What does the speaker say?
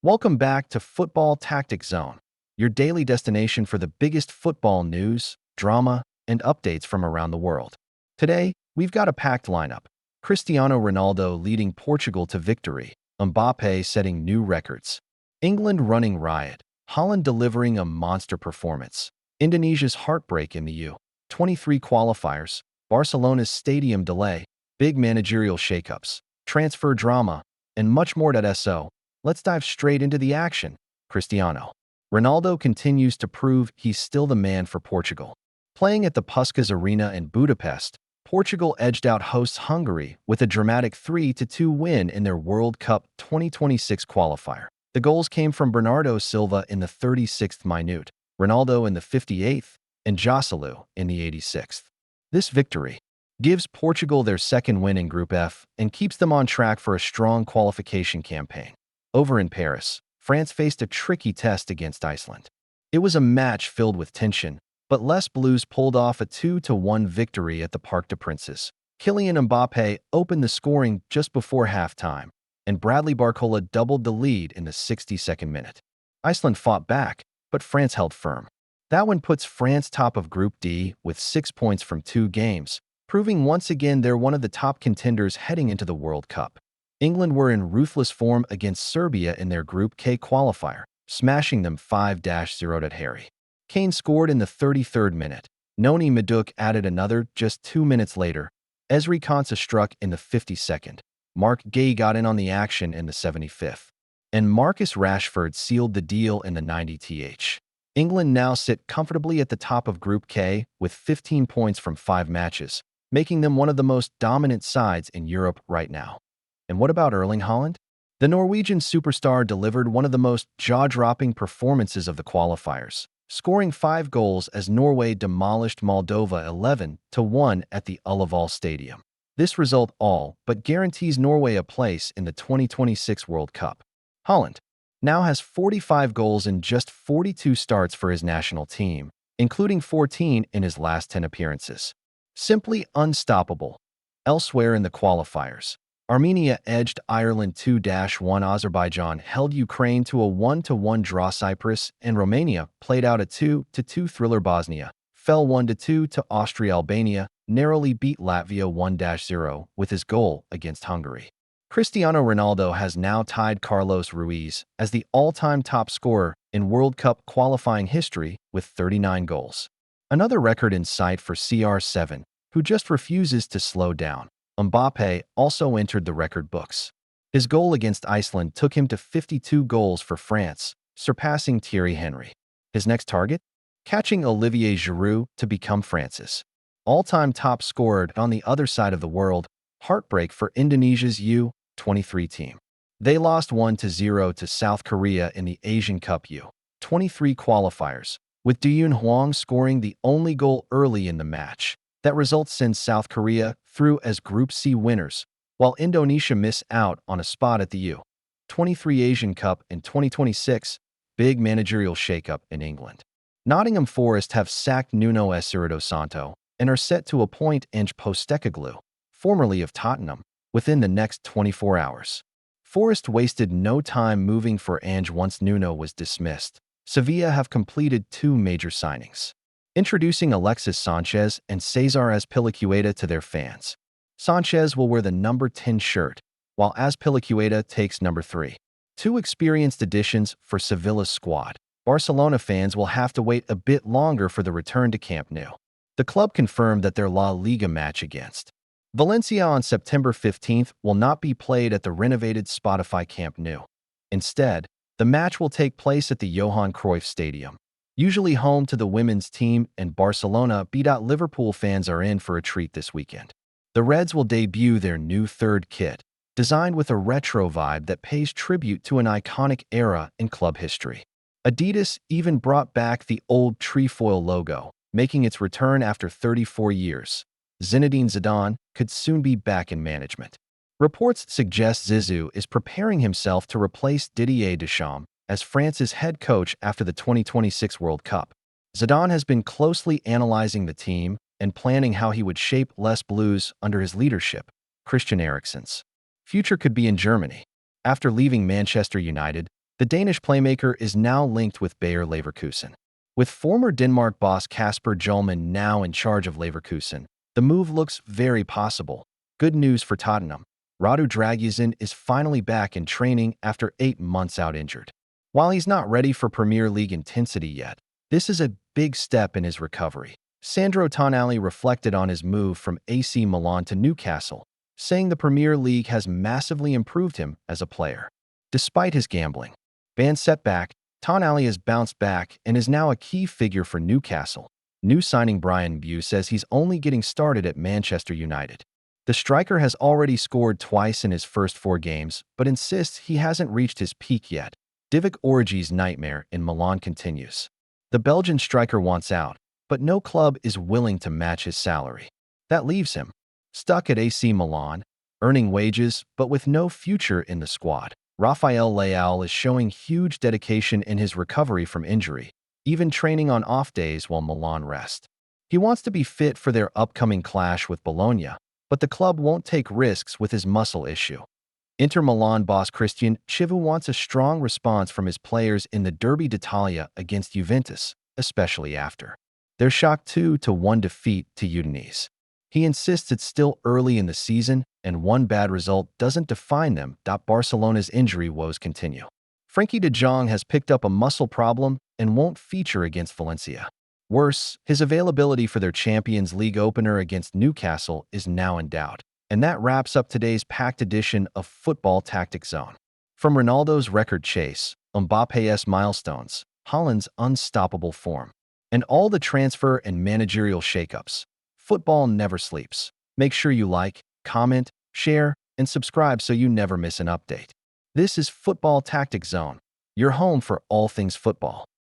Welcome back to Football Tactics Zone, your daily destination for the biggest football news, drama, and updates from around the world. Today, we've got a packed lineup. Cristiano Ronaldo leading Portugal to victory, Mbappé setting new records, England running riot, Haaland delivering a monster performance, Indonesia's heartbreak in the U23 qualifiers, Barcelona's stadium delay, big managerial shakeups, transfer drama, and much more. So, let's dive straight into the action. Cristiano Ronaldo continues to prove he's still the man for Portugal. Playing at the Puskás Arena in Budapest, Portugal edged out hosts Hungary with a dramatic 3-2 win in their World Cup 2026 qualifier. The goals came from Bernardo Silva in the 36th minute, Ronaldo in the 58th, and Joselu in the 86th. This victory gives Portugal their second win in Group F and keeps them on track for a strong qualification campaign. Over in Paris, France faced a tricky test against Iceland. It was a match filled with tension, but Les Bleus pulled off a 2-1 victory at the Parc des Princes. Kylian Mbappé opened the scoring just before halftime, and Bradley Barcola doubled the lead in the 62nd minute. Iceland fought back, but France held firm. That one puts France top of Group D with 6 points from 2 games, proving once again they're one of the top contenders heading into the World Cup. England were in ruthless form against Serbia in their Group K qualifier, smashing them 5-0 at Harry. Kane scored in the 33rd minute. Noni Madueke added another just 2 minutes later. Ezri Konsa struck in the 52nd. Mark Gay got in on the action in the 75th. And Marcus Rashford sealed the deal in the 90th. England now sit comfortably at the top of Group K with 15 points from 5 matches, making them one of the most dominant sides in Europe right now. And what about Erling Haaland? The Norwegian superstar delivered one of the most jaw-dropping performances of the qualifiers, scoring 5 goals as Norway demolished Moldova 11-1 at the Ullevål Stadium. This result all but guarantees Norway a place in the 2026 World Cup. Haaland now has 45 goals in just 42 starts for his national team, including 14 in his last 10 appearances. Simply unstoppable. Elsewhere in the qualifiers, Armenia edged Ireland 2-1. Azerbaijan held Ukraine to a 1-1 draw. Cyprus and Romania played out a 2-2 thriller. Bosnia fell 1-2 to Austria. Albania narrowly beat Latvia 1-0 with his goal against Hungary. Cristiano Ronaldo has now tied Carlos Ruiz as the all-time top scorer in World Cup qualifying history with 39 goals. Another record in sight for CR7, who just refuses to slow down. Mbappé also entered the record books. His goal against Iceland took him to 52 goals for France, surpassing Thierry Henry. His next target? Catching Olivier Giroud to become France's all-time top scorer. On the other side of the world, heartbreak for Indonesia's U23 team. They lost 1-0 to South Korea in the Asian Cup U23 qualifiers, with Duyun Hwang scoring the only goal early in the match. That result sends South Korea through as Group C winners, while Indonesia miss out on a spot at the U23 Asian Cup in 2026. Big managerial shakeup in England. Nottingham Forest have sacked Nuno Espirito Santo and are set to appoint Ange Postecoglou, formerly of Tottenham, within the next 24 hours. Forest wasted no time moving for Ange once Nuno was dismissed. Sevilla have completed 2 major signings, introducing Alexis Sanchez and Cesar Azpilicueta to their fans. Sanchez will wear the number 10 shirt, while Azpilicueta takes number 3. 2 experienced additions for Sevilla's squad. Barcelona fans will have to wait a bit longer for the return to Camp Nou. The club confirmed that their La Liga match against Valencia on September 15th will not be played at the renovated Spotify Camp Nou. Instead, the match will take place at the Johan Cruyff Stadium, usually home to the women's team, and Barcelona beat out Liverpool. Fans are in for a treat this weekend. The Reds will debut their new third kit, designed with a retro vibe that pays tribute to an iconic era in club history. Adidas even brought back the old trefoil logo, making its return after 34 years. Zinedine Zidane could soon be back in management. Reports suggest Zizou is preparing himself to replace Didier Deschamps as France's head coach after the 2026 World Cup. Zidane has been closely analyzing the team and planning how he would shape Les Bleus under his leadership. Christian Eriksen's future could be in Germany. After leaving Manchester United, The Danish playmaker is now linked with Bayer Leverkusen. With former Denmark boss Kasper Hjulmand now in charge of Leverkusen, the move looks very possible. Good news for Tottenham. Radu Dragusin is finally back in training after 8 months out injured. While he's not ready for Premier League intensity yet, this is a big step in his recovery. Sandro Tonali reflected on his move from AC Milan to Newcastle, saying the Premier League has massively improved him as a player. Despite his gambling ban setback, Tonali has bounced back and is now a key figure for Newcastle. New signing Brian Bew says he's only getting started at Manchester United. The striker has already scored twice in his first 4 games, but insists he hasn't reached his peak yet. Divock Origi's nightmare in Milan continues. The Belgian striker wants out, but no club is willing to match his salary. That leaves him stuck at AC Milan, earning wages but with no future in the squad. Rafael Leao is showing huge dedication in his recovery from injury, even training on off days while Milan rest. He wants to be fit for their upcoming clash with Bologna, but the club won't take risks with his muscle issue. Inter Milan boss Cristiano Ronaldo wants a strong response from his players in the Derby d'Italia against Juventus, especially after their shock 2-1 defeat to Udinese. He insists it's still early in the season and one bad result doesn't define them. Barcelona's injury woes continue. Frenkie de Jong has picked up a muscle problem and won't feature against Valencia. Worse, his availability for their Champions League opener against Newcastle is now in doubt. And that wraps up today's packed edition of Football Tactics Zone. From Ronaldo's record chase, Mbappe's milestones, Haaland's unstoppable form, and all the transfer and managerial shakeups, football never sleeps. Make sure you like, comment, share, and subscribe so you never miss an update. This is Football Tactics Zone, your home for all things football.